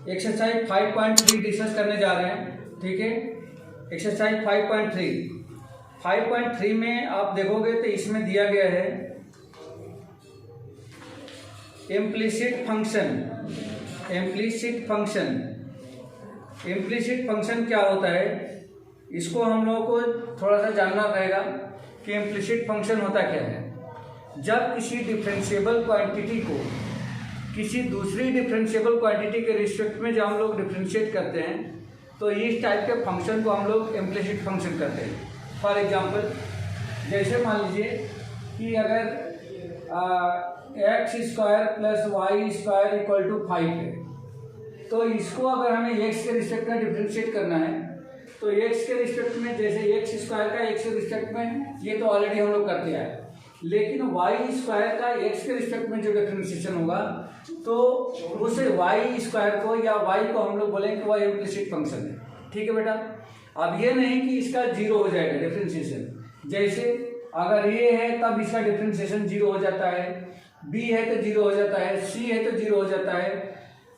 Exercise 5.3 discuss करने जा रहे हैं। ठीक है, एक्सरसाइज 5.3 में आप देखोगे तो इसमें दिया गया है इम्प्लिसिट फंक्शन क्या होता है, इसको हम लोगों को थोड़ा सा जानना रहेगा कि इम्प्लिसिट फंक्शन होता क्या है। जब किसी डिफरेंशिएबल क्वांटिटी को किसी दूसरी डिफरेंशिएबल क्वांटिटी के रिस्पेक्ट में जब हम लोग डिफरेंशिएट करते हैं तो इस टाइप के फंक्शन को हम लोग इम्प्लिसिट फंक्शन करते हैं। फॉर एग्जांपल, जैसे मान लीजिए कि अगर x² + y² = 5 है, तो इसको अगर हमें x के रिस्पेक्ट में डिफरेंशिएट करना है तो x के रिस्पेक्ट में, जैसे x² का x के रिस्पेक्ट में, ये तो ऑलरेडी हम लोग करते हैं, लेकिन y² का x के रिस्पेक्ट में जो डिफरेंशिएशन होगा तो उस y² को या y को हम लोग बोलेंगे कि वह इम्प्लिसिट फंक्शन है। ठीक है बेटा, अब ये नहीं कि इसका 0 हो जाएगा डिफरेंशिएशन। जैसे अगर ये है तब इसका डिफरेंशिएशन 0 हो जाता है, b है तो 0 हो जाता है, c है तो 0 हो जाता है।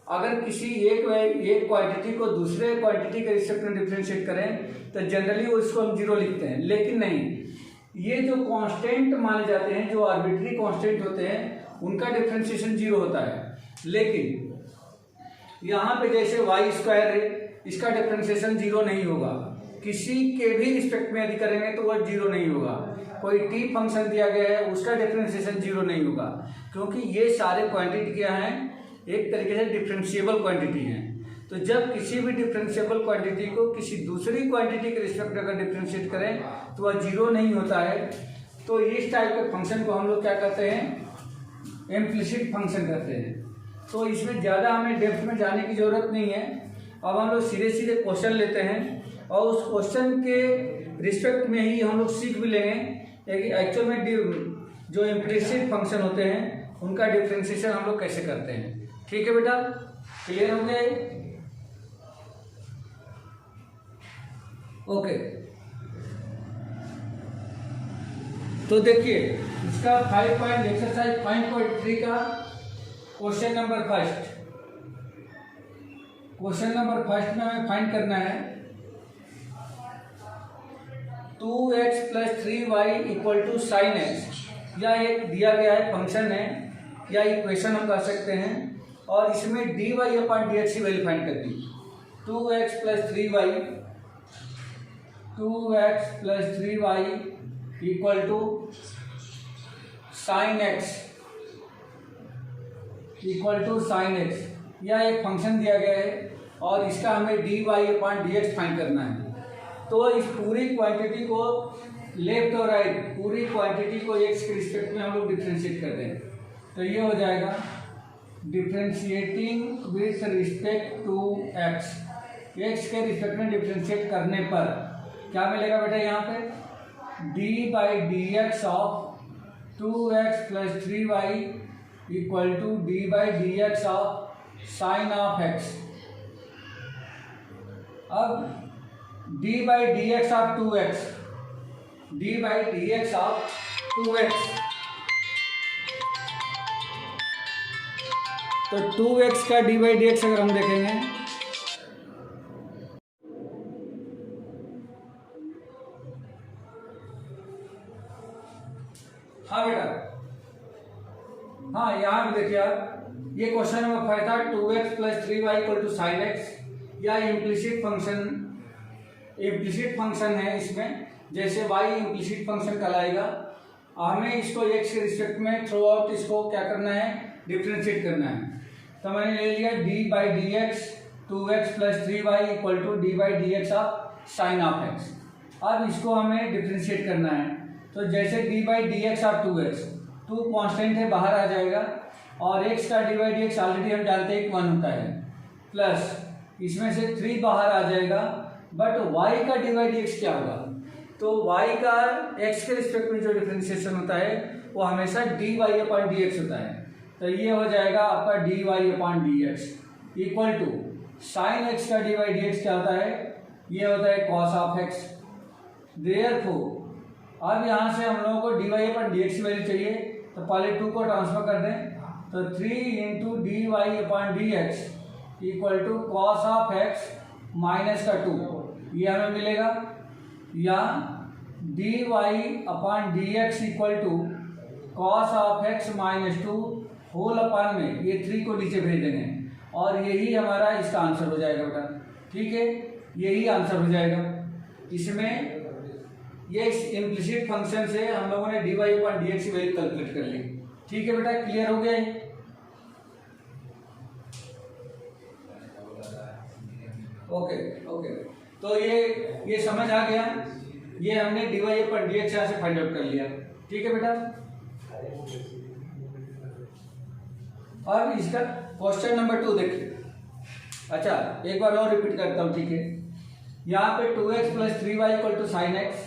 अगर किसी एक क्वांटिटी को दूसरे क्वांटिटी के रिस्पेक्ट में डिफरेंशिएट करें तो जनरली उसको हम 0 लिखते हैं, लेकिन नहीं, ये जो कांस्टेंट माने जाते हैं, जो आर्बिट्री कांस्टेंट होते हैं, उनका डिफरेंशिएशन 0 होता है। लेकिन यहाँ पे जैसे y² है, इसका डिफरेंशिएशन 0 नहीं होगा। किसी के भी रिस्पेक्ट में यदि करेंगे तो वह 0 नहीं होगा। कोई t फंक्शन दिया गया है, उसका डिफरेंशिएशन 0 नहीं होगा, क्योंकि ये सारे क्वांटिटी क्या हैं, एक तरीके से डिफरेंशिएबल क्वांटिटी हैं। तो जब किसी भी डिफरेंशिएबल क्वांटिटी को किसी दूसरी क्वांटिटी के रिस्पेक्ट में अगर डिफरेंशिएट करें तो वह 0 नहीं होता है। तो इस टाइप के फंक्शन को हम लोग क्या कहते हैं, इम्प्लिसिट फंक्शन कहते हैं। तो इसमें ज़्यादा हमें डेप्थ में जाने की ज़रूरत नहीं है। अब हम लोग सीधे सीधे क्वेश्चन लेते हैं और उस क्वेश्चन के रिस्पेक्ट में ही हम लोग सीख भी लेंगे कि एक्चुअल में जो इम्प्लिसिट फंक्शन होते हैं उनका डिफरेंशिएशन हम लोग कैसे करते हैं। ठीक है बेटा, क्लियर हो गया? ओके, तो देखिए इसका एक्सरसाइज 5.3 का क्वेश्चन नंबर फर्स्ट में हमें फाइंड करना है 2x + 3y = sin x। या एक दिया गया है फंक्शन है या इक्वेशन हम कह सकते हैं, और इसमें dy/dx की वैल्यू फाइंड करनी है। 2x + 3y = sin x या एक फंक्शन दिया गया है और इसका हमें dy/dx फाइंड करना है। तो इस पूरी क्वांटिटी को लेफ्ट और राइट, पूरी क्वांटिटी को x के रिस्पेक्ट में हम लोग डिफरेंशिएट कर दें तो ये हो जाएगा differentiating with respect to x के रिस्पेक्ट में डिफरेंशिएट करने पर क्या मिलेगा बेटा, यहाँ पे dy/dx of 2x + 3y = dy/dx of sin of x। अब dy/dx ऑफ 2x तो 2x का dy/dx अगर हम देखेंगे हाँ बेटा, हाँ यहाँ पे देखिए आप, ये क्वेश्चन नंबर 5 था 2x + 3y = sin x या इम्प्लिसिट फंक्शन है। इसमें जैसे y इम्प्लिसिट फंक्शन कहलाएगा, हमें इसको x के रिस्पेक्ट में थ्रू आउट इसको क्या करना है, डिफरेंशिएट करना है। तो मैंने ले लिया dy/dx 2x + 3y = dy/dx of sin of x। अब इसको हमें डिफरेंशिएट करना है, तो जैसे dy/dx ऑफ 2x, 2 कांस्टेंट है, बाहर आ जाएगा, और x का dy/dx ऑलरेडी हम जानते हैं कि 1 होता है, प्लस इसमें से 3 बाहर आ जाएगा, बट y का dy/dx क्या होगा, तो y का x के रिस्पेक्ट में जो डिफरेंशिएशन होता है वो हमेशा dy/dx होता है। तो ये हो जाएगा आपका dy/dx equal to sin x का dy/dx क्या होता है, ये होता है cos of x। देयरफॉर अब यहाँ से हम लोगों को dy/dx की वैल्यू चाहिए, तो पहले 2 को ट्रांसफर कर दें, तो 3 × dy/dx equal to cos of X minus का 2, ये हमें मिलेगा, या D Y upon D x equal to cos of X minus 2 whole upon में ये 3 को नीचे भेज देंगे और यही हमारा इसका आंसर हो जाएगा बेटा। ठीक है, यही आंसर हो जाएगा। इसमें ये इम्प्लिसिट फंक्शन से हम लोगों ने D Y upon D X की वैल्यू कैलकुलेट कर ली। ठीक है बेटा, क्लियर हो गया है? ओके ओके, तो ये समझ आ गया। ये हमने D Y upon D x यहाँ से फाइंड आउट कर लिया। ठीक है बेटा, अब इसका क्वेश्चन नंबर 2 देखिए। अच्छा, एक बार और रिपीट करता हूँ। ठीक है, यहाँ पे 2x plus 3y equal to sine X,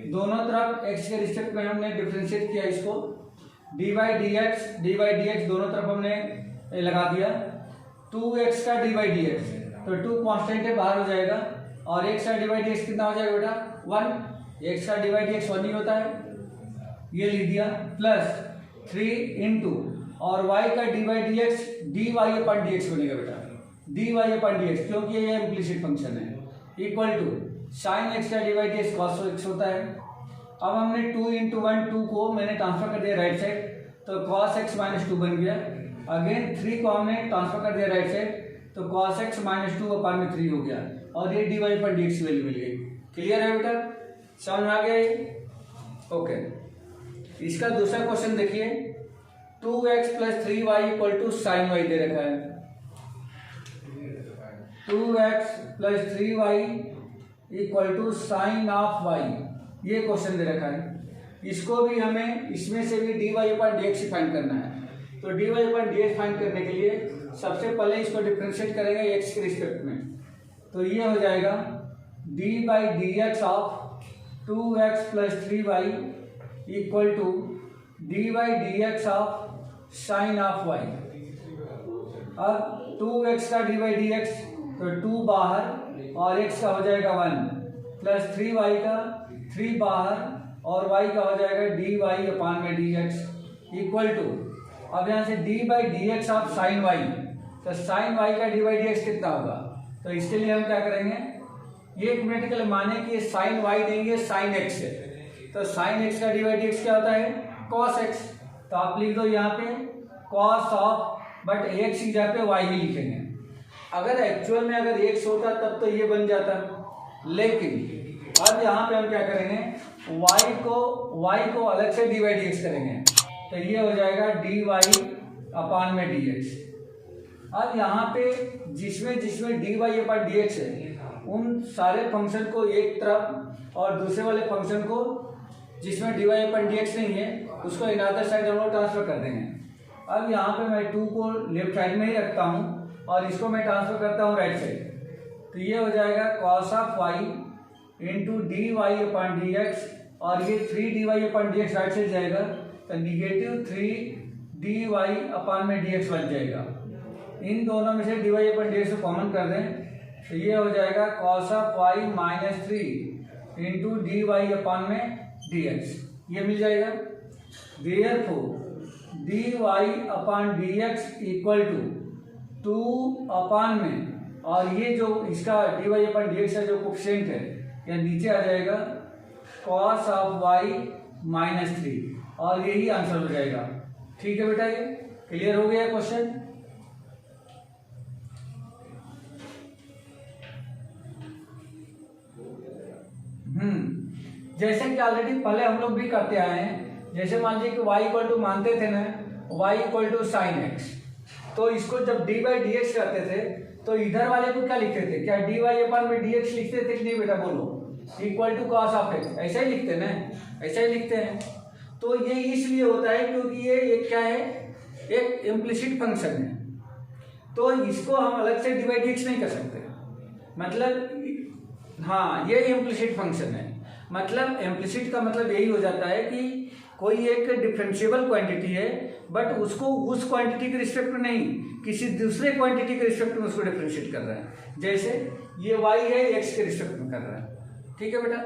दोनों तरफ x के रिस्पेक्ट में हमने डिफ्रेंशिएट किया इसको, dy dx दोनों तरफ हमने लगा दिया। 2x का dy dx, तो 2 कांस्टेंट है, बाहर हो जाएगा, और x का dy dx कितना हो जाएगा बेटा? 1। x का dy dx 1 ही होता है, ये लिख दिया, प्लस 3 इंटू और y का dy dx dy upon dx बनेगा बेटा, dy अपॉन dx, क्योंकि ये इम्प्लिसिट फंक्शन है, इक्वल टू साइन एक्स का dy dx cos x होता है। अब हमने 2 इंटू 1 2 को मैंने ट्रांसफर कर दिया राइट साइड, तो cos x माइनस 2 बन गया। अगेन 3 को हमने ट्रांसफर कर दिया राइट साइड, तो cos x माइनस 2 अपॉन में 3 हो गया, और ये dy अपॉन dx की वैल्यू मिल गई। क्लियर है बेटा, समझ में आ गया? ओके, इसका दूसरा क्वेश्चन देखिए। 2x plus 3y equal to sine Y दे रखा है। 2x plus 3y equal to sine of y, ये क्वेश्चन दे रखा है। इसको भी हमें इसमें से भी dy अपॉन dx फाइंड करना है। तो dy अपॉन dx फाइंड करने के लिए सबसे पहले इसको डिफरेंशिएट करेंगे x के रिस्पेक्ट में, तो ये हो जाएगा d by D x of 2x plus 3y equal to D by D x of sine of y। अब 2x का डी बाई डी एक्स, तो 2 बाहर और x का हो जाएगा 1, प्लस 3y का 3 बाहर और y का हो जाएगा dy अपॉन में dx इक्वल टू, अब यहाँ से d by D x of sign y, तो साइन y का डी बाई डी एक्स कितना होगा? तो इसके लिए हम क्या करेंगे, ये ग्रामेटिकल माने कि साइन y देंगे साइन x है, तो साइन x का डी बाई डी एक्स क्या होता है? cos x, तो आप लिख दो यहाँ पे cos ऑफ, बट x की जगह पे y ही लिखेंगे। अगर एक्चुअल में अगर x होता तब तो ये बन जाता, लेकिन अब यहाँ पे हम क्या करेंगे, y को अलग से डी बाई डी एक्स करेंगे, तो ये हो जाएगा dy अपॉन में dx। अब यहाँ पे जिसमें dy अपॉन dx है, उन सारे फंक्शन को एक तरफ और दूसरे वाले फंक्शन को जिसमें dy अपॉन dx नहीं है उसको अनदर साइड हम लोग ट्रांसफर कर देंगे। अब यहाँ पे मैं 2 को लेफ्ट साइड में ही रखता हूँ और इसको मैं ट्रांसफर करता हूँ राइट साइड, तो ये हो जाएगा cos of y into D Y upon D X, और ये 3 dy upon D X right side जाएगा, तो निगेटिव 3 dy अपॉन में dx बन जाएगा। इन दोनों में से dy अपॉन dx को कॉमन कर दें, तो ये हो जाएगा cos of y minus 3 into D Y upon में dx, ये मिल जाएगा। Therefore dy upon dx equal to 2 upon में, और ये जो इसका dy अपॉन dx का जो कोफिशिएंट है या नीचे आ जाएगा cos ऑफ y माइनस 3, और यही आंसर हो जाएगा। ठीक है बेटा, ये क्लियर हो गया क्वेश्चन? जैसे कि ऑलरेडी पहले हम लोग भी करते आए हैं, जैसे मान लीजिए कि y इक्वल टू मानते थे ना, y equal to sine X, तो इसको जब डी बाई डी एक्स करते थे तो इधर वाले को क्या लिखते थे? क्या डी वाई अपॉन में डी एक्स लिखते थे कि नहीं बेटा? बोलो, equal to cos of X, ऐसा ही लिखते हैं ना, ऐसा ही लिखते हैं। तो ये इसलिए होता है क्योंकि ये एक क्या है, एक इम्प्लिसिट फंक्शन है, तो इसको हम अलग से डी बाई डी एक्स नहीं कर सकते। मतलब हाँ, ये इम्प्लिसिट फंक्शन है, मतलब इम्प्लिसिट का मतलब यही हो जाता है कि कोई एक डिफरेंशिएबल क्वांटिटी है, बट उसको उस क्वांटिटी के रिस्पेक्ट में नहीं, किसी दूसरे क्वांटिटी के रिस्पेक्ट में उसको डिफरेंशिएट कर रहा है। जैसे ये y है, x के रिस्पेक्ट में कर रहा है। ठीक है बेटा?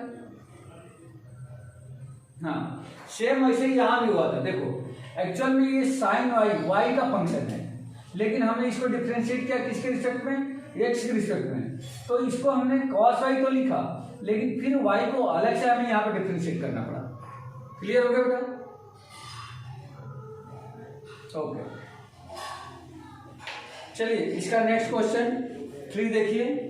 हाँ, सेम वैसे ही यहाँ भी हुआ था। देखो, एक्चुअल में ये साइन y का फंक्शन है, लेकिन हमने इसको डिफ्रेंशिएट किया किसके रिस्पेक्ट में, एक्स के रिस्पेक्ट में। तो इसको हमने cos y तो लिखा, लेकिन फिर y को अलग से हमें यहाँ पर डिफ्रेंशिएट करना पड़ा। क्लियर हो गया बेटा? ओके, चलिए इसका नेक्स्ट क्वेश्चन 3 देखिए।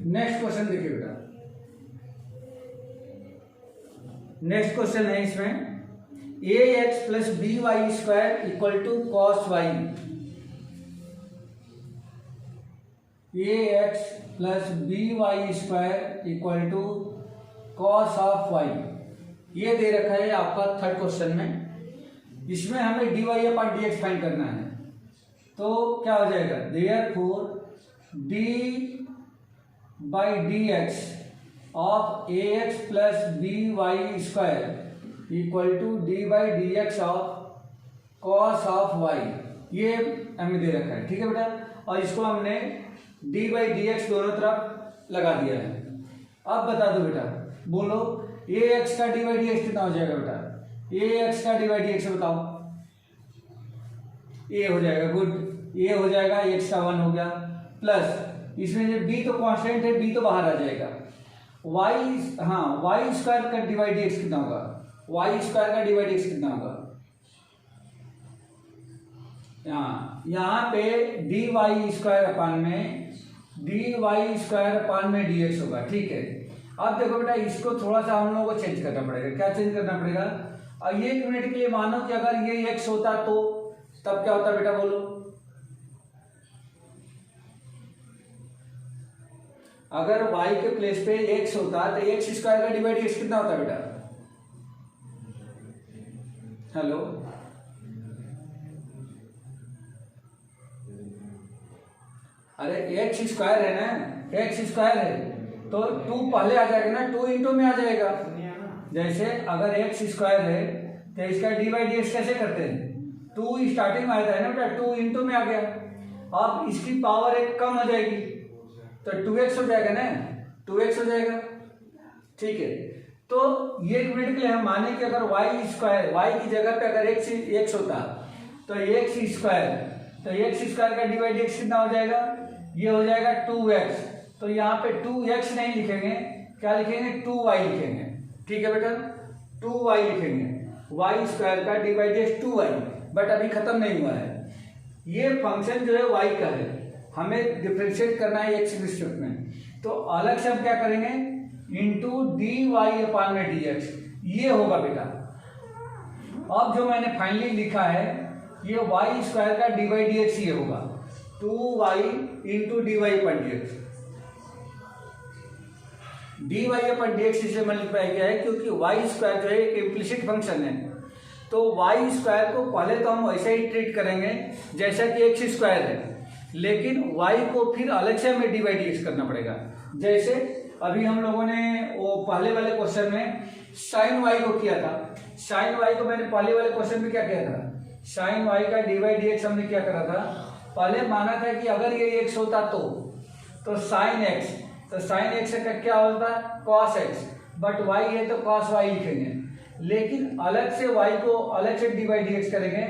नेक्स्ट क्वेश्चन देखिए बेटा, नेक्स्ट क्वेश्चन है इसमें a x plus B Y square equal to cos y. A x plus B Y square equal to cos of Y, ये दे रखा है आपका थर्ड क्वेश्चन में। इसमें हमें D Y upon D x find करना है। तो क्या हो जाएगा, therefore D by D x of A x plus B Y square equal to D by D x of cos of Y, ये हमें दे रखा है। ठीक है बेटा, और इसको हमने डी बाई डी एक्स दोनों तरफ लगा दिया है। अब बता दो बेटा, बोलो ए एक्स का डी बाई डी एक्स कितना हो जाएगा बेटा, ए एक्स का डी बाई डी एक्स बताओ। ए हो जाएगा, गुड, ए हो जाएगा, एक्स का 1 हो गया, प्लस इसमें जो बी तो कांस्टेंट है, बी तो बाहर आ जाएगा। वाई, हाँ, वाई स्क्वायर का डिवाइड एक्स कितना होगा, वाई स्क्वायर का डिवाइड एक्स कितना होगा, यहाँ पे डी वाई स्क्वायर अपान में डी वाई स्क्वायर अपान में डी एक्स होगा। ठीक है, अब देखो बेटा, इसको थोड़ा सा हम लोगों को चेंज करना पड़ेगा। क्या चेंज करना पड़ेगा, और ये 1 मिनट के लिए मानो कि अगर ये एक्स होता तो तब क्या होता बेटा, बोलो। अगर y के प्लेस पे x होता तो एक्स स्क्वायर का डिवाइड एक्स कितना होता बेटा, हेलो, अरे एक्स स्क्वायर है ना, एक्स स्क्वायर है तो 2 पहले आ जाएगा ना, 2 इंटू में आ जाएगा। जैसे अगर एक्स स्क्वायर है तो इसका डी बाई डी एक्स कैसे करते हैं, 2 स्टार्टिंग में आता है ना बेटा, 2 इंटू में आ गया। अब इसकी पावर 1 कम हो जाएगी तो 2x हो जाएगा ना, 2x हो जाएगा। ठीक है, तो ये 1 मिनट के लिए हम माने कि अगर y स्क्वायर, y की जगह पे अगर x होता तो x स्क्वायर, तो x स्क्वायर का डिवाइड x कितना हो जाएगा, ये हो जाएगा 2x। तो यहाँ पे 2x नहीं लिखेंगे, क्या लिखेंगे, 2y लिखेंगे। ठीक है बेटा, 2y लिखेंगे, y स्क्वायर का डिवाइड x 2y। बट अभी खत्म नहीं हुआ है, ये फंक्शन जो है y का है, हमें डिफरेंशिएट करना है एक्स के रिस्पेक्ट में। तो अलग से हम क्या करेंगे, इंटू डी वाई अपान में डी एक्स, ये होगा बेटा। अब जो मैंने फाइनली लिखा है ये वाई स्क्वायर का डी वाई डी एक्स ये होगा, 2y into D y upon d x. D y upon d x इसलिए मल्टीप्लाई किया है क्योंकि वाई स्क्वायर जो है एक इम्प्लिसिट फंक्शन है। तो वाई स्क्वायर को पहले तो हम वैसे ही ट्रीट करेंगे जैसा कि एक्स स्क्वायर है, लेकिन y को फिर अलग से हमें डी बाई डी एक्स करना पड़ेगा। जैसे अभी हम लोगों ने वो पहले वाले क्वेश्चन में साइन y को किया था, साइन y को मैंने पहले वाले क्वेश्चन में क्या किया था, साइन y का डी बाई डी एक्स हमने क्या करा था, पहले माना था कि अगर ये x होता तो साइन x, तो साइन x का क्या होता कॉस x, बट y है तो कॉस y लिखेंगे। लेकिन अलग से y को अलग से डी बाई डी एक्स करेंगे,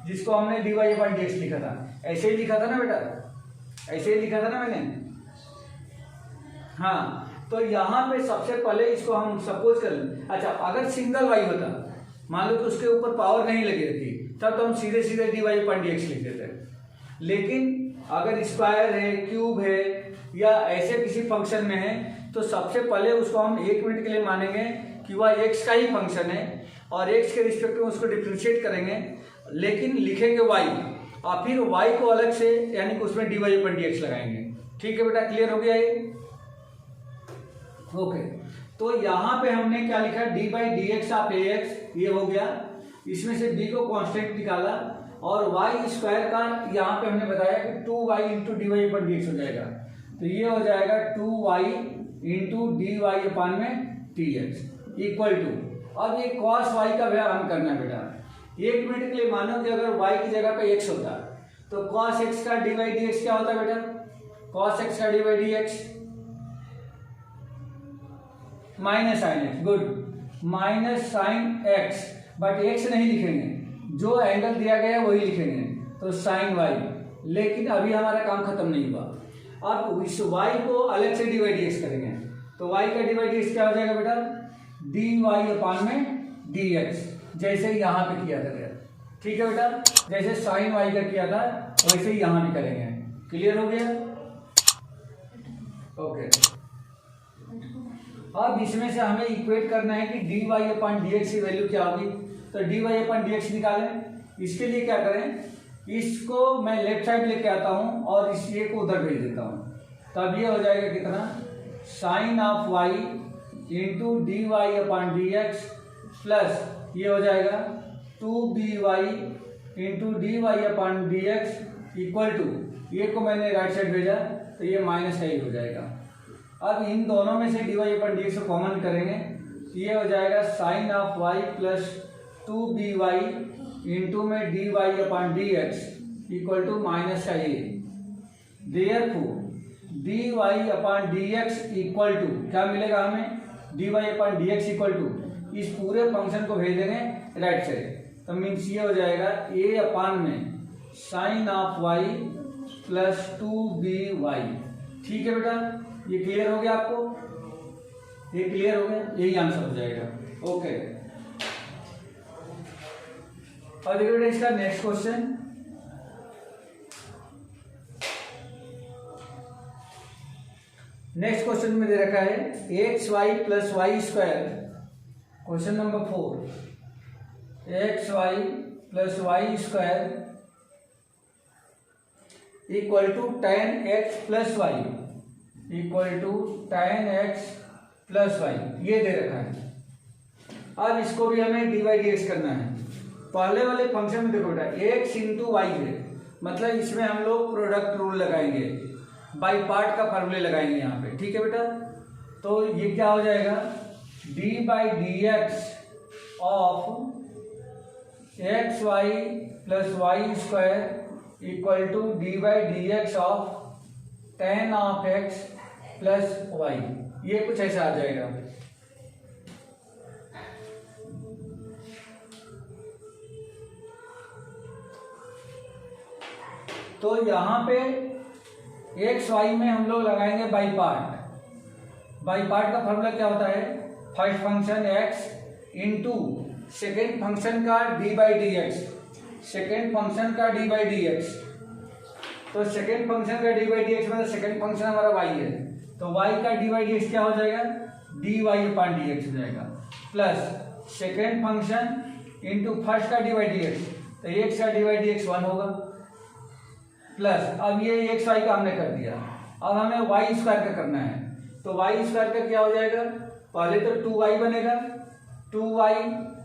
जिसको हमने D Y upon D X लिखा था। ऐसे ही लिखा था ना बेटा, ऐसे ही लिखा था ना मैंने, हाँ। तो यहाँ पे सबसे पहले इसको हम सपोज कर लें, अच्छा अगर सिंगल वाई होता, मान लो कि उसके ऊपर पावर नहीं लगी रहती, तब तो हम सीधे सीधे D Y upon D X लिख देते। लेकिन अगर स्क्वायर है, क्यूब है या ऐसे किसी फंक्शन में है, तो सबसे पहले उसको हम 1 मिनट के लिए मानेंगे कि वह एक्स का ही फंक्शन है और एक्स के रिस्पेक्ट में उसको डिफ्रेंशिएट करेंगे, लेकिन लिखेंगे y और फिर y को अलग से यानी कि उसमें dy अपन dx लगाएंगे। ठीक है बेटा, क्लियर हो गया ये। ओके, तो यहाँ पे हमने क्या लिखा, D by D x of A x, ये हो गया। इसमें से बी को कांस्टेंट निकाला और वाई स्क्वायर का यहाँ पे हमने बताया कि 2y into D y upon d x हो जाएगा, तो ये हो जाएगा 2y इंटू डी वाई अपान में टी एक्स इक्वल टू, अब ये कॉस वाई का व्यायाम करना बेटा। एक मिनट के लिए मानो कि अगर y की जगह पे x होता तो कॉस एक्स का डी बाई डी एक्स क्या होता बेटा, कॉस एक्स का d by D x minus sine x, good, minus sine x, but x नहीं लिखेंगे, जो एंगल दिया गया है वही लिखेंगे, तो साइन वाई। लेकिन अभी हमारा काम खत्म नहीं हुआ, अब इस वाई को अलग से डी बाई डी एक्स करेंगे, तो वाई का डी बाई डी एक्स क्या हो जाएगा बेटा, डी वाई अपान में डी एक्स, जैसे यहाँ पे किया था। ठीक है बेटा, जैसे साइन वाई का किया था वैसे ही यहाँ भी करेंगे। क्लियर हो गया? ओके, अब इसमें से हमें इक्वेट करना है कि D Y upon D X की वैल्यू क्या होगी, तो D Y upon D x निकालें। इसके लिए क्या करें, इसको मैं लेफ्ट साइड लेके आता हूँ और इस ये को उधर भेज देता हूँ, तब ये हो जाएगा कितना, sine of Y into D Y upon D x plus ये हो जाएगा 2by into D Y upon D x equal to, ये को मैंने राइट साइड भेजा तो ये माइनस का ही हो जाएगा। अब इन दोनों में से d Y upon D x को कॉमन करेंगे, ये हो जाएगा sine of y plus 2by into में d Y upon D x equal to minus का ये। Therefore D Y upon D x equal to क्या मिलेगा हमें, D Y upon D x equal to, इस पूरे फंक्शन को भेज देंगे राइट साइड, तो मीन्स ये हो जाएगा ए अपान में sign of y plus 2by। ठीक है बेटा, ये क्लियर हो गया आपको, ये क्लियर हो गया, यही आंसर हो जाएगा। ओके, और देखिए बेटा इसका नेक्स्ट क्वेश्चन, नेक्स्ट क्वेश्चन में दे रखा है X Y plus Y square, question number 4, X Y plus Y square equal to tan X plus Y equal to tan X plus Y, ये दे रखा है। अब इसको भी हमें डी बाई डी एक्स करना है। पहले वाले फंक्शन में देखो बेटा एक्स इंटू वाई है, मतलब इसमें हम लोग प्रोडक्ट रूल लगाएंगे, बाई पार्ट का फॉर्मूले लगाएंगे यहाँ पे। ठीक है बेटा, तो ये क्या हो जाएगा, D by D x of x Y plus Y square equal to D by D x of tan of X plus Y, ये कुछ ऐसा आ जाएगा। तो यहाँ पे एक्स वाई में हम लोग लगाएंगे बाई पार्ट। बाई पार्ट का फॉर्मूला क्या होता है, first function x into second function का d by D x, second function का डी बाई डी एक्स, तो सेकेंड फंक्शन का डी बाई डी एक्स मतलब सेकेंड फंक्शन हमारा वाई है, तो वाई का डी बाई डी एक्स क्या हो जाएगा, d Y upon D x हो जाएगा, plus second function into first का डी बाई डी एक्स, तो एक्स का डी बाई डी एक्स 1 होगा, प्लस अब ये एक्स वाई का हमने कर दिया, अब हमें वाई स्क्वायर का करना है, तो वाई स्क्वायर का क्या हो जाएगा, पहले तो 2y बनेगा, 2y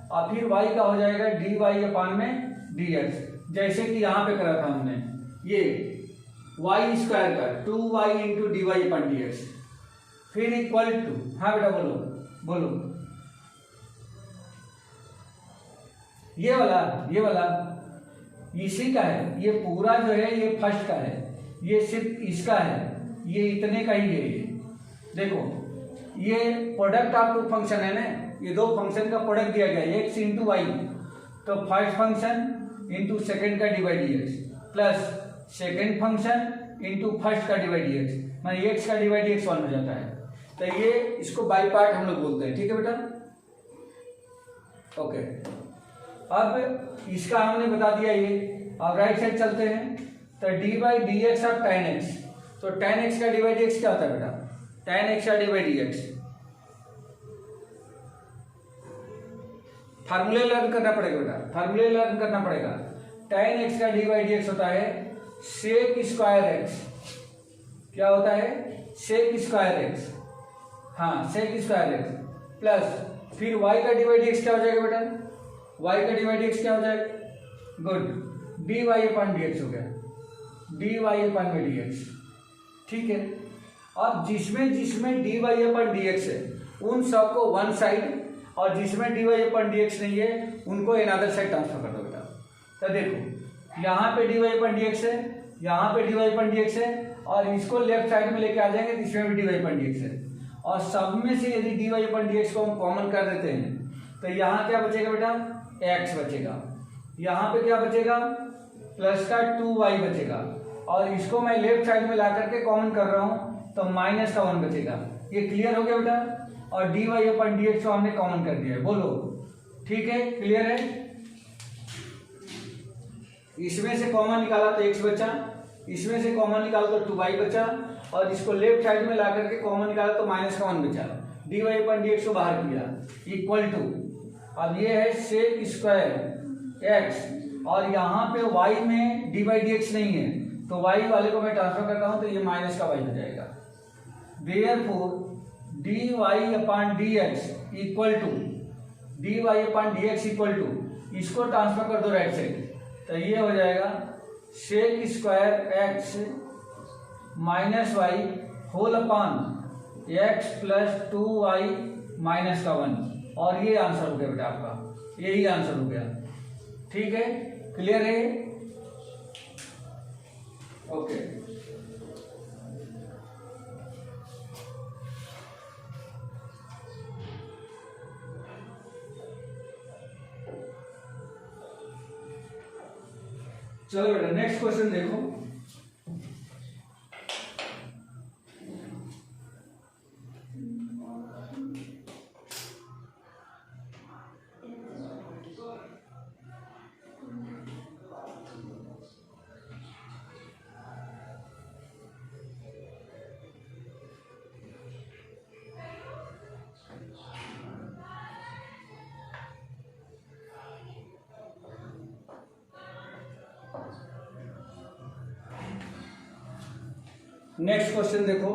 और फिर y का हो जाएगा डी वाई अपान में डी एक्स, जैसे कि यहाँ पे करा था हमने, ये वाई स्क्वायर का 2y into D Y upon D x, फिर इक्वल टू, हाँ बेटा बोलो बोलो, ये वाला इसी का है, ये पूरा जो है ये फर्स्ट का है, ये सिर्फ इसका है, ये इतने का ही है। ये देखो ये प्रोडक्ट ऑफ टू फंक्शन है ना, ये दो फंक्शन का प्रोडक्ट दिया गया है एक्स इंटू वाई, तो फर्स्ट फंक्शन इंटू सेकेंड का d by D x plus second function into first का डी बाई डी एक्स, मतलब एक्स का डी बाई डी एक्स 1 हो जाता है, तो ये इसको बाई पार्ट हम लोग बोलते हैं। ठीक है बेटा, ओके, अब इसका हमने बता दिया ये। अब राइट साइड चलते हैं, तो D by D x of tan x, तो tan एक्स का डी बाई डी एक्स क्या होता है बेटा, tan एक्स का डी बाई डी एक्स, फार्मूले लर्न करना पड़ेगा बेटा, फार्मूले लर्न करना पड़ेगा। tan एक्स का डी बाई डी एक्स होता है सेक स्क्वायर एक्स, क्या होता है, सेक स्क्वायर एक्स, हाँ सेक स्क्वायर एक्स प्लस फिर वाई का डिवाइड एक्स क्या हो जाएगा बेटा, वाई का डिवाइड एक्स क्या हो जाएगा, good, D Y upon D x हो गया, डी वाई अपॉन में डी एक्स, ठीक है। अब जिसमें जिसमें D Y upon D x है उन सबको वन साइड, और जिसमें D Y upon D x नहीं है उनको अनदर साइड ट्रांसफर कर दो बेटा। तो देखो यहाँ पे D Y upon D x है, यहाँ पे D Y upon D x है, और इसको लेफ्ट साइड में लेके आ जाएंगे तो इसमें भी D Y upon D x है, और सब में से यदि D Y upon D x को हम कॉमन कर देते हैं तो यहाँ क्या बचेगा बेटा, एक्स बचेगा, यहाँ पे क्या बचेगा, प्लस का 2y बचेगा, और इसको मैं लेफ्ट साइड में ला करके कॉमन कर रहा हूँ तो माइनस का 1 बचेगा। ये क्लियर हो गया बेटा, और D Y upon D x को हमने कॉमन कर दिया है, बोलो ठीक है, क्लियर है। इसमें से कॉमन निकाला तो x बचा, इसमें से कॉमन निकाला तो 2y बचा, और इसको लेफ्ट साइड में ला करके कॉमन निकाला तो माइनस का 1 बचा, D Y upon D x को बाहर किया इक्वल टू, अब ये है सेक स्क्वायर एक्स, और यहाँ पे y में डी बाई डी एक्स नहीं है तो y वाले को मैं ट्रांसफर करता हूँ तो ये माइनस का y हो जाएगा। Therefore D Y upon D x equal to, D Y upon D x equal to, इसको ट्रांसफर कर दो राइट साइड तो ये हो जाएगा sec square X minus Y whole upon X plus 2y minus का 1, और ये आंसर हो गया बेटा आपका, यही आंसर हो गया, ठीक है, क्लियर है, ओके। चलो बेटा नेक्स्ट क्वेश्चन देखो, नेक्स्ट क्वेश्चन देखो,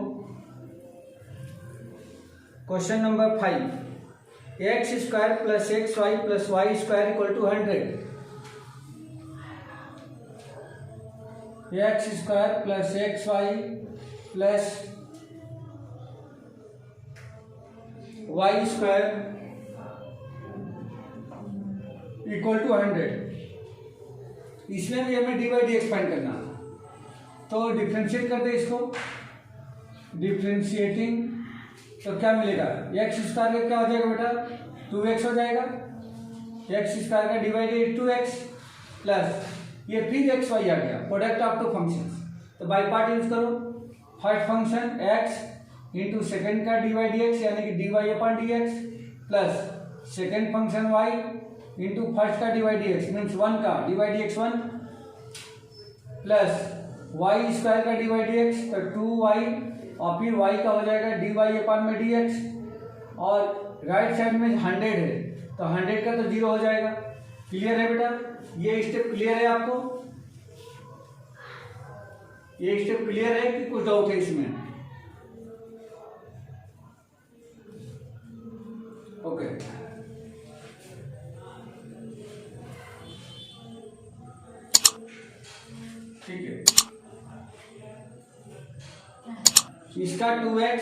question number 5, X square plus X Y plus Y square equal to 100, X square plus X Y plus Y square equal to 100, इसमें भी हमें D by D x find करना, तो differentiate कर दे इसको, differentiating तो क्या मिलेगा, एक्स स्क्वायर का क्या हो जाएगा बेटा, 2x हो जाएगा, एक्स स्क्वायर का डिवाइडेड 2x प्लस ये फिर एक्स वाई आ गया, प्रोडक्ट ऑफ टू फंक्शंस, तो बाई पार्ट यूज करो, first function x into second का डिवाइड एक्स यानी कि D Y upon D x plus second function y into first का डिवाइड एक्स मीन्स 1 का divide X 1 plus Y square का divide X तो 2y, और फिर y का हो जाएगा डी वाई अपॉन में डी एक्स, और राइट साइड में 100 है तो 100 का तो 0 हो जाएगा, क्लियर है बेटा, ये स्टेप क्लियर है आपको, ये स्टेप क्लियर है कि कुछ डाउट है इसमें, ओके। ठीक है, इसका 2x,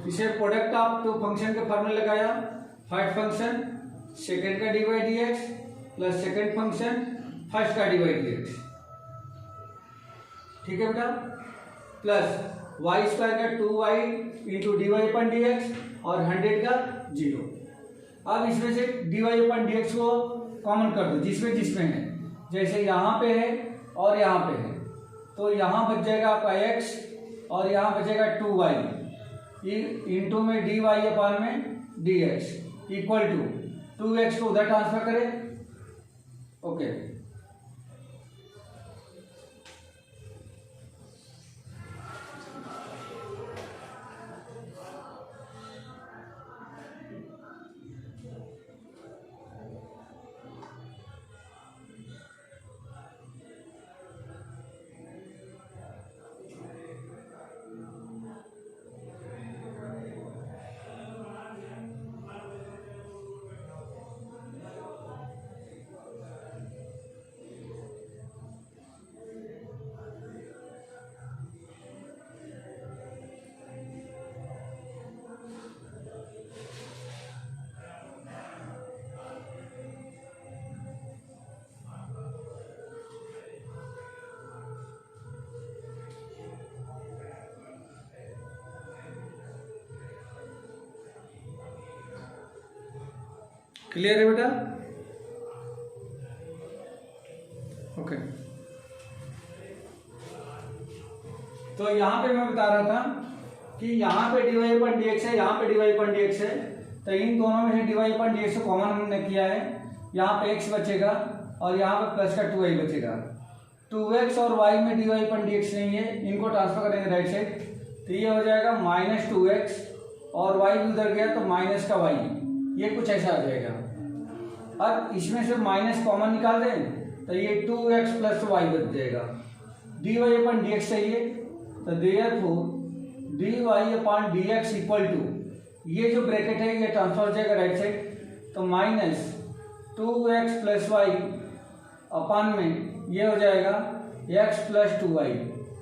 इसे प्रोडक्ट ऑफ टू फंक्शन के फॉर्मूले लगाया, फर्स्ट फंक्शन सेकेंड का divide dx plus second function first का डिवाइड dx, ठीक है बेटा, प्लस वाई स्क्वायर का 2y into D y upon d X और 100 का 0। अब इसमें से d y upon d x को कॉमन कर दो जिसमें जिसमें है, जैसे यहाँ पे है और यहाँ पे है, तो यहाँ बच जाएगा आपका x और यहाँ बचेगा 2y इंटू में डी वाई अपान में D x equal to 2x को उधर ट्रांसफर करें, ओके। क्लियर है बेटा? ओके। तो यहाँ पे मैं बता रहा था कि यहाँ पे dy अपन dx है, यहाँ पे dy अपन dx है, तो इन दोनों में से dy अपन dx को कॉमन हमने किया है, यहाँ पे x बचेगा और यहाँ पे प्लस का 2y बचेगा। 2x और y में dy अपन dx नहीं है, इनको ट्रांसफर करेंगे राइट साइड, तो ये हो जाएगा -2x और y भी उधर गया तो माइनस का y, ये कुछ ऐसा आ जाएगा। अब इसमें से माइनस कॉमन निकाल दें तो ये 2x प्लस y बच जाएगा। dy अपन dx चाहिए, तो therefore dy upon dx equal to, ये जो ब्रैकेट है ये ट्रांसफर हो जाएगा राइट साइड, तो -2x प्लस y अपॉन में ये हो जाएगा x प्लस 2y।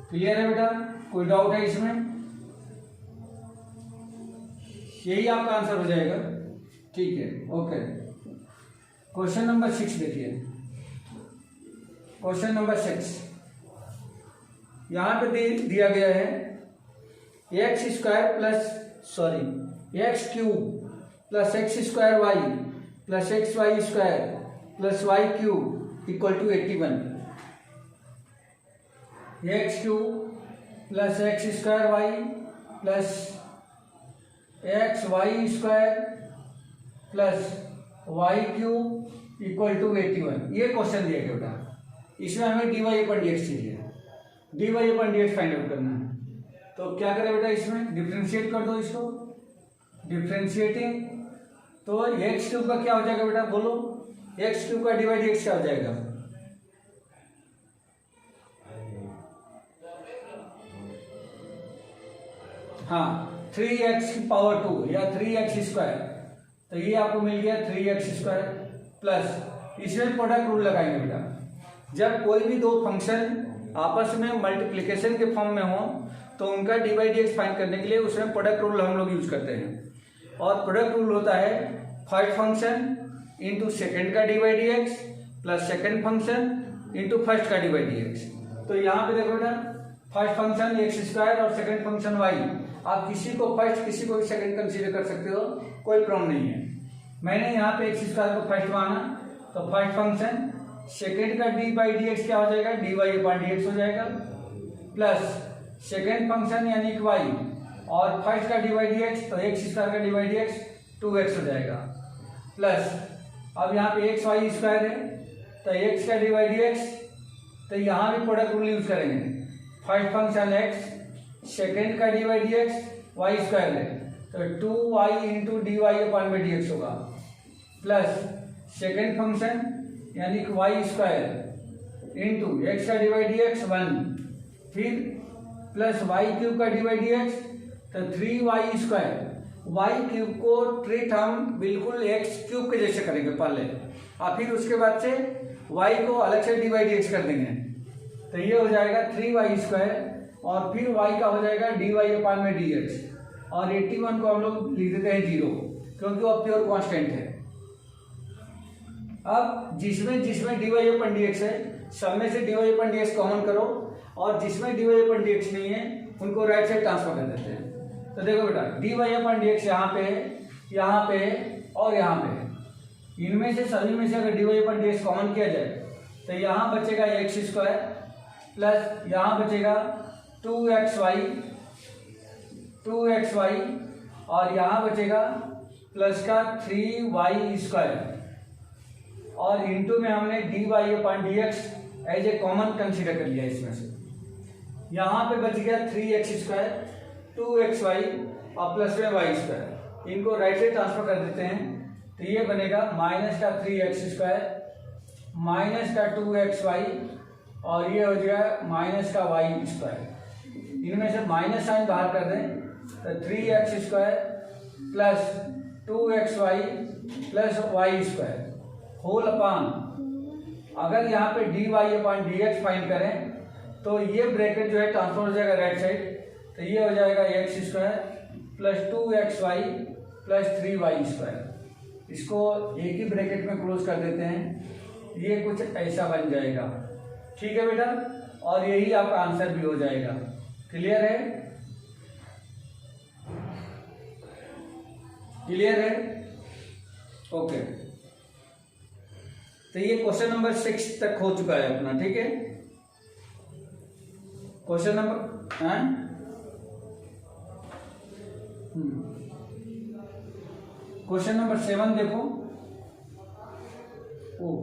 क्लियर है बेटा? कोई डाउट है इसमें? यही आपका आंसर हो जाएगा। ठीक है, ओके। क्वेश्चन नंबर 6 देखिए। क्वेश्चन नंबर 6 यहाँ पे दिया गया है x cube plus x square Y plus X Y square plus Y cube equal to 81। X cube plus X square Y plus X Y square plus Y cube equal to 81। ये question दिया गया बेटा। इसमें हमें dy upon dx चाहिए, dy upon dx find out करना है। तो क्या करें बेटा, इसमें डिफ्रेंशिएट कर दो इसको। डिफ्रेंशिएटिंग तो एक्स क्यूब का क्या हो जाएगा बेटा, बोलो? एक्स क्यूब का डिवाइड एक्स क्या हो जाएगा? हाँ, 3x की पावर 2 या 3x स्क्वायर, तो ये आपको मिल गया 3x स्क्वायर प्लस, इसमें प्रोडक्ट रूल लगाएंगे बेटा। जब कोई भी दो फंक्शन आपस में मल्टीप्लिकेशन के फॉर्म में हो तो उनका D by D x find करने के लिए उसमें प्रोडक्ट रूल हम लोग यूज करते हैं। और प्रोडक्ट रूल होता है फर्स्ट फंक्शन इंटू सेकेंड का d by D x plus second function into first का डी बाई डी एक्स। तो यहाँ पे देखो बेटा, फर्स्ट फंक्शन एक्स स्क्वायर और सेकेंड फंक्शन वाई, आप किसी को फर्स्ट किसी को सेकेंड कंसीडर कर सकते हो, कोई प्रॉब्लम नहीं है। मैंने यहाँ पे एक्स स्क्वायर को फर्स्ट माना, तो फर्स्ट फंक्शन सेकेंड का डी बाई डी एक्स क्या हो जाएगा, d Y upon D x हो जाएगा, प्लस सेकेंड फंक्शन यानी कि वाई और फर्स्ट का डी बाई डी एक्स, तो एक्स स्क्वायर का d by D x 2x हो जाएगा, प्लस अब यहाँ पे एक्स वाई स्क्वायर है तो एक्स का डी बाई डी एक्स, तो यहाँ भी प्रोडक्ट रूल यूज करेंगे। फर्स्ट फंक्शन एक्स, सेकेंड का d by D x Y square है तो 2y into D Y upon में डी एक्स होगा, प्लस सेकेंड फंक्शन यानी कि वाई स्क्वायर इंटू एक्स का डी बाई डी एक्स 1, फिर प्लस वाई क्यूब का डी बाई डी एक्स तो 3y स्क्वायर। वाई क्यूब को ट्रीट हम बिल्कुल एक्स क्यूब के जैसे करेंगे पहले, और फिर उसके बाद से वाई को अलग से डी बाई डी एक्स कर देंगे, तो ये हो जाएगा 3y स्क्वायर और फिर y का हो जाएगा डी वाई अपॉन में डी एक्स, और 81 को हम लोग लिख देते हैं 0 क्योंकि वो प्योर कांस्टेंट है। अब जिसमें जिसमें D Y upon D x है सब में से d Y upon D x common करो, और जिसमें D Y upon D x नहीं है उनको राइट साइड ट्रांसफर कर देते हैं। तो देखो बेटा, d Y upon D x यहाँ पे है, यहाँ पे है और यहाँ पे है। इनमें से सभी में से अगर d Y upon D x common किया जाए तो यहाँ बचेगा एक्स स्क्वायर प्लस यहाँ बचेगा 2xy और यहाँ बचेगा प्लस का 3y स्क्वायर, और इंटू में हमने D Y upon D x as a common consider कर लिया। इसमें से यहाँ पे बच गया 3x स्क्वायर 2xy और प्लस में y स्क्वायर, इनको राइट से ट्रांसफर कर देते हैं तो ये बनेगा माइनस का 3x स्क्वायर माइनस का 2xy और ये हो जाएगा माइनस का y स्क्वायर। इनमें से माइनस साइन बाहर कर दें तो 3x square plus 2xy plus y square whole upon, अगर यहाँ पे D Y upon D x find करें तो ये ब्रैकेट जो है ट्रांसफर हो जाएगा राइट साइड, तो ये हो जाएगा X square plus 2xy plus 3y square. इसको एक ही ब्रैकेट में क्लोज कर देते हैं, ये कुछ ऐसा बन जाएगा। ठीक है बेटा, और यही आपका आंसर भी हो जाएगा। क्लियर है? क्लियर है? ओके। तो ये क्वेश्चन नंबर 6 तक हो चुका है अपना, ठीक है। क्वेश्चन नंबर क्वेश्चन नंबर 7 देखो। ओ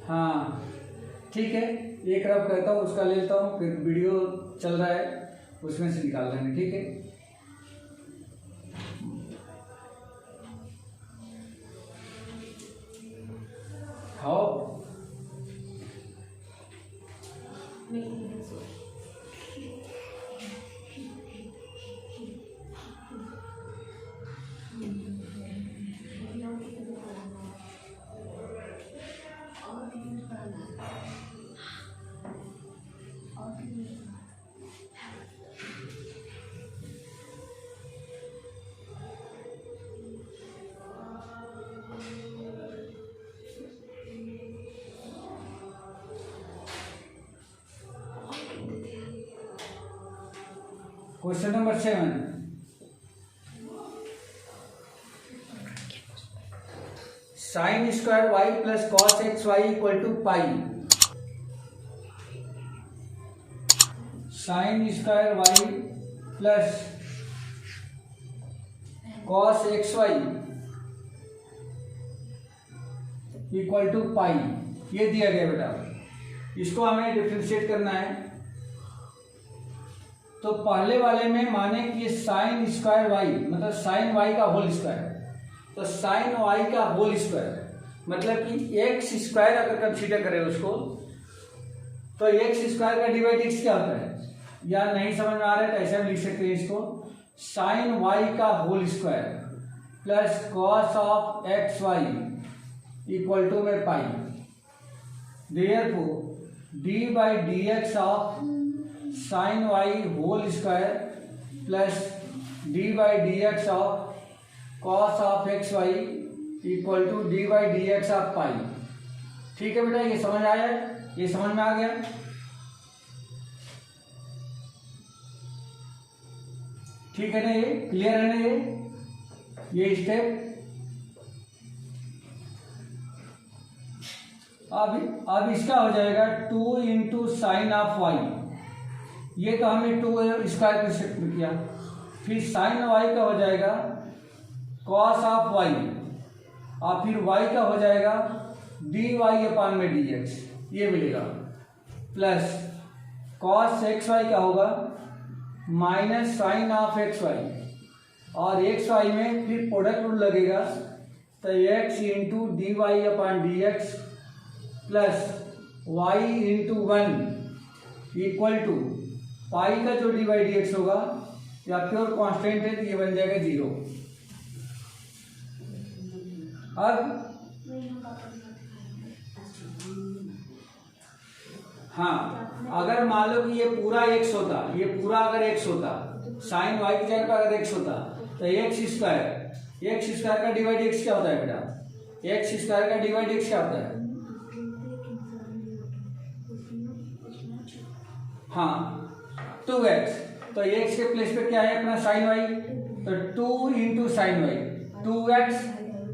हाँ ठीक है, एक रब करता हूँ, उसका ले लेता हूँ, फिर वीडियो चल रहा है उसमें से निकाल लेंगे, ठीक है। हाँ question number 7, sine square Y plus cos x y equal to pi. Sine square Y plus cos x y equal to pi, ये दिया गया बेटा। इसको हमें डिफरेंशिएट करना है। तो पहले वाले में माने कि साइन स्क्वायर वाई मतलब साइन वाई का होल स्क्वायर, तो साइन वाई का होल स्क्वायर मतलब कि एक्स स्क्वायर अगर कंसीडर करें उसको, तो एक्स स्क्वायर का डिवाइड एक्स क्या होता है, या नहीं समझ में आ रहा है तो ऐसा भी लिख सकते हैं इसको, साइन वाई का whole square plus cos of x y equal to में pi. Therefore D by D x of sine y whole square plus d by D x of cos of x y equal to D by D x of pi. ठीक है बेटा, ये समझ आया, ये समझ में आ गया। ठीक है ना, ये क्लियर है ना, ये स्टेप। अब इसका हो जाएगा 2 इंटू साइन ऑफ वाई, ये तो हमने 2 स्क्वायर कर सकते किया। फिर साइन वाई का हो जाएगा कॉस ऑफ वाई, और फिर वाई का हो जाएगा डी वाई अपान में डी एक्स, ये मिलेगा। प्लस कॉस एक्स वाई का होगा minus sine of x y, और एक्स वाई में फिर प्रोडक्ट रूल लगेगा, तो x into D Y upon D x plus y into 1 equal to pi का जो डी बाई डी एक्स होगा या प्योर कांस्टेंट है तो ये बन जाएगा 0। अब हाँ, अगर मान लो कि ये पूरा x होता, ये पूरा अगर x होता, साइन वाई की जगह पर अगर x होता, तो एक्स स्क्वायर का डिवाइड एक्स क्या होता है बेटा, एक्स स्क्वायर का डिवाइड एक्स क्या होता है, हाँ 2x, तो x के प्लेस पे क्या है अपना साइन वाई, तो 2 into sine y 2x,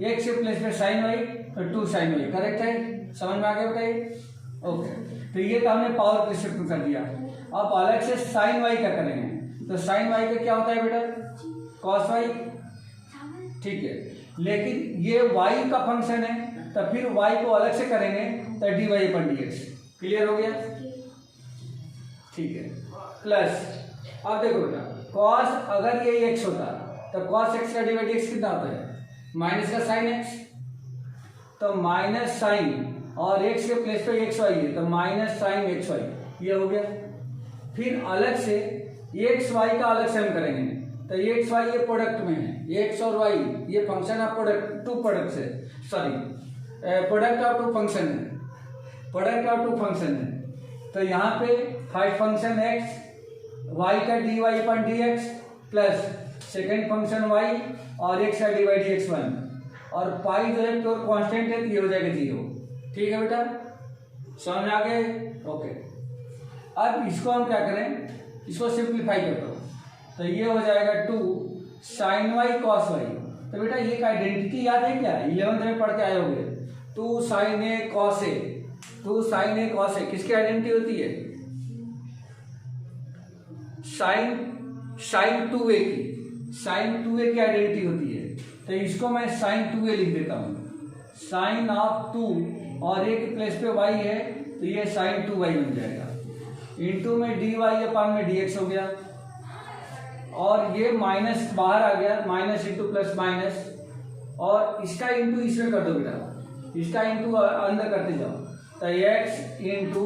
x के प्लेस पे साइन वाई तो 2 साइन वाई, करेक्ट है, समझ में आ गया बताइए। ओके, तो ये तो हमने पावर पे शिफ्ट कर दिया। अब अलग से साइन वाई क्या करेंगे, तो साइन वाई का क्या होता है बेटा, कॉस वाई, ठीक है। लेकिन ये y का फंक्शन है, तो फिर y को अलग से करेंगे तो D y upon d x, clear हो गया, ठीक है। प्लस अब देखो बेटा, कॉस अगर ये x होता तो कॉस x का डिवाइड x कितना होता है, माइनस का साइन x, तो माइनस साइन और x के प्लेस पे एक्स वाई है तो माइनस साइन एक्स वाई, ये हो गया। फिर अलग से एक्स वाई का अलग से हम करेंगे, तो एक्स वाई ये प्रोडक्ट में है, एक्स और वाई ये फंक्शन ऑफ प्रोडक्ट, 2 प्रोडक्ट है, सॉरी प्रोडक्ट ऑफ 2 फंक्शन है, प्रोडक्ट ऑफ 2 फंक्शन है। तो यहाँ पे फर्स्ट फंक्शन एक्स वाई का d y upon d x plus second function y और एक्स का डी वाई डी एक्स 1, और पाई जो है प्योर कांस्टेंट है तो ये हो जाएगा 0। ठीक है बेटा, समझ में आ गए, ओके। अब इसको हम क्या करें, इसको सिंप्लीफाई करता हूँ, तो ये हो जाएगा 2 साइन वाई कॉस वाई, तो बेटा ये एक आइडेंटिटी याद है क्या, 11th में पढ़ के आए होंगे, 2 sin a cos a, 2 sin a cos a किसकी आइडेंटिटी होती है, sin 2a की, sin 2a की आइडेंटिटी होती है। तो इसको मैं sin 2a लिख देता हूँ, sin ऑफ 2 और a के प्लेस पे y है तो ये sin 2y बन जाएगा, इंटू में dy अपान में dx हो गया, और ये माइनस बाहर आ गया, माइनस इंटू प्लस माइनस, और इसका इंटू इसमें कर दो बेटा, इसका इंटू अंदर करते जाओ, तो x into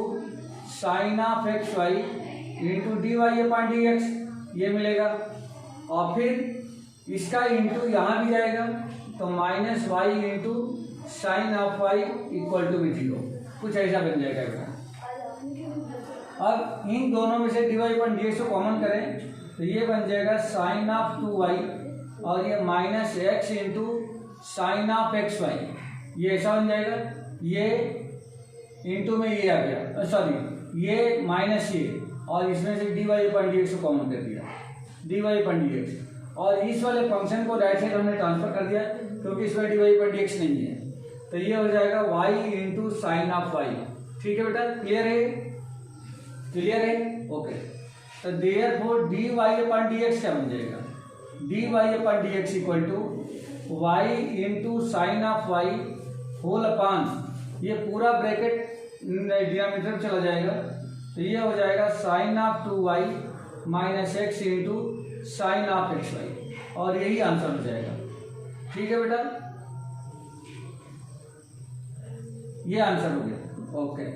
sine of x y into D Y upon D x ये मिलेगा, और फिर इसका इंटू यहाँ भी जाएगा तो minus y into sine of y equal to 0, कुछ ऐसा बन जाएगा बेटा। अब इन दोनों में से d y upon d x को कॉमन करें तो ये बन जाएगा साइन ऑफ 2y, और ये minus x into sine of x y, ये ऐसा बन जाएगा, ये इंटू में ये आ गया, सॉरी ये माइनस ये, और इसमें से d y upon d x को कॉमन कर दिया, D y upon d X, और इस वाले फंक्शन को राइट साइड हमने ट्रांसफर कर दिया क्योंकि इसमें d y upon d x नहीं है, तो ये हो जाएगा y into sine of y. ठीक है बेटा, क्लियर है, क्लियर है, ओके। तो therefore D y upon d x क्या बन जाएगा, d y upon d x equal to y into sine of y whole upon, ये पूरा ब्रैकेट डिनोमिनेटर में चला जाएगा, तो ये हो जाएगा sine of 2y minus x into sine of x y, और यही आंसर हो जाएगा। ठीक है बेटा, ये आंसर हो गया, ओके।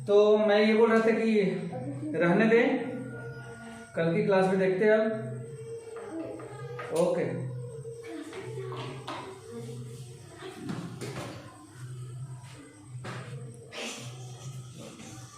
तो मैं ये बोल रहा था कि रहने दें, कल की क्लास में देखते हैं अब, ओके।